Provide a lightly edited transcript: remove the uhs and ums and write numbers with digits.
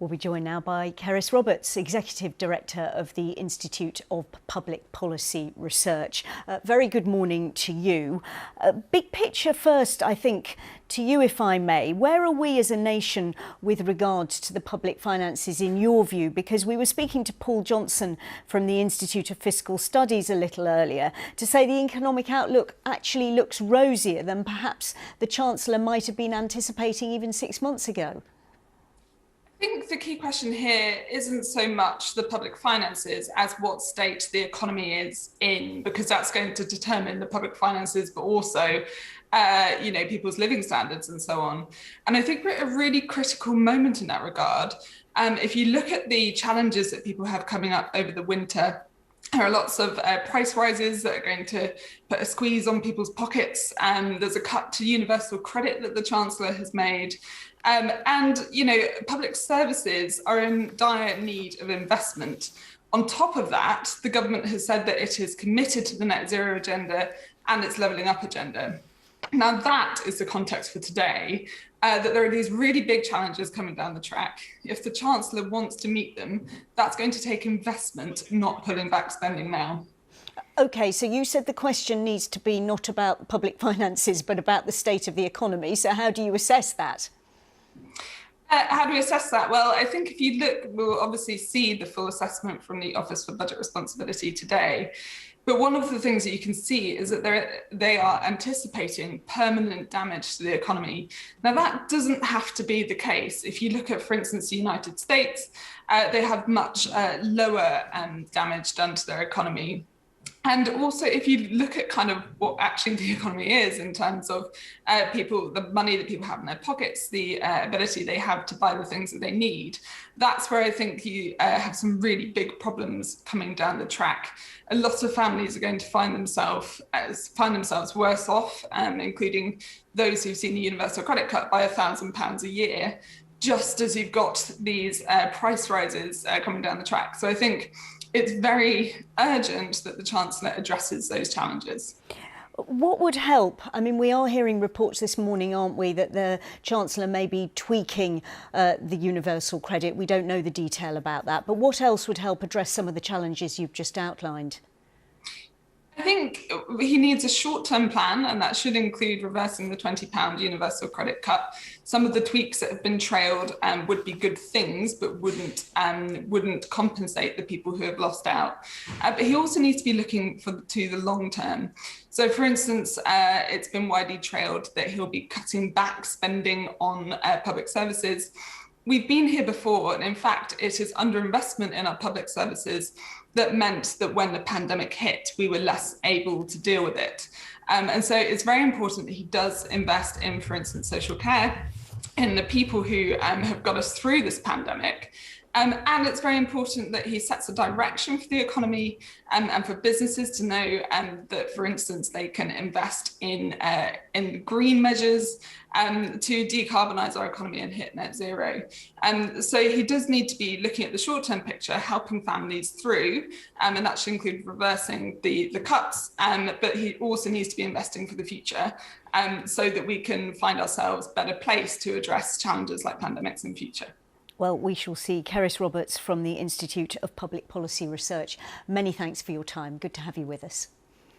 We'll be joined now by Carys Roberts, Executive Director of the Institute of Public Policy Research. Very good morning to you. Big picture first, I think, to you, if I may. Where are we as a nation with regards to the public finances in your view? Because we were speaking to Paul Johnson from the Institute of Fiscal Studies a little earlier to say the economic outlook actually looks rosier than perhaps the Chancellor might have been anticipating even 6 months ago. I think the key question here isn't so much the public finances as what state the economy is in, because that's going to determine the public finances, but also, people's living standards and so on. And I think we're at a really critical moment in that regard. If you look at the challenges that people have coming up over the winter, there are lots of price rises that are going to put a squeeze on people's pockets. There's a cut to universal credit that the Chancellor has made. Public services are in dire need of investment. On top of that, the government has said that it is committed to the net zero agenda and its levelling up agenda. Now, that is the context for today, that there are these really big challenges coming down the track. If the Chancellor wants to meet them, that's going to take investment, not pulling back spending now. OK, so you said the question needs to be not about public finances, but about the state of the economy. So how do you assess that? How do we assess that? Well, I think if you look, we'll obviously see the full assessment from the Office for Budget Responsibility today. But one of the things that you can see is that they are anticipating permanent damage to the economy. Now, that doesn't have to be the case. If you look at, for instance, the United States, they have much lower damage done to their economy. And also, if you look at kind of what actually the economy is in terms of the money that people have in their pockets, the ability they have to buy the things that they need, that's where I think you have some really big problems coming down the track. A lot of families are going to find themselves worse off, including those who've seen the universal credit cut by £1,000 a year, just as you've got these price rises coming down the track. So I think it's very urgent that the Chancellor addresses those challenges. What would help? I mean, we are hearing reports this morning, aren't we, that the Chancellor may be tweaking the universal credit. We don't know the detail about that. But what else would help address some of the challenges you've just outlined? I think he needs a short-term plan, and that should include reversing the £20 universal credit cut. Some of the tweaks that have been trailed would be good things, but wouldn't compensate the people who have lost out. But he also needs to be looking to the long term. So, for instance, it's been widely trailed that he'll be cutting back spending on public services. We've been here before, and in fact, it is underinvestment in our public services that meant that when the pandemic hit, we were less able to deal with it. And so it's very important that he does invest in, for instance, social care, in the people who have got us through this pandemic. And it's very important that he sets a direction for the economy and for businesses to know that, for instance, they can invest in green measures to decarbonise our economy and hit net zero. So he does need to be looking at the short-term picture, helping families through, and that should include reversing the cuts, but he also needs to be investing for the future so that we can find ourselves better placed to address challenges like pandemics in future. Well, we shall see. Carys Roberts from the Institute of Public Policy Research. Many thanks for your time. Good to have you with us.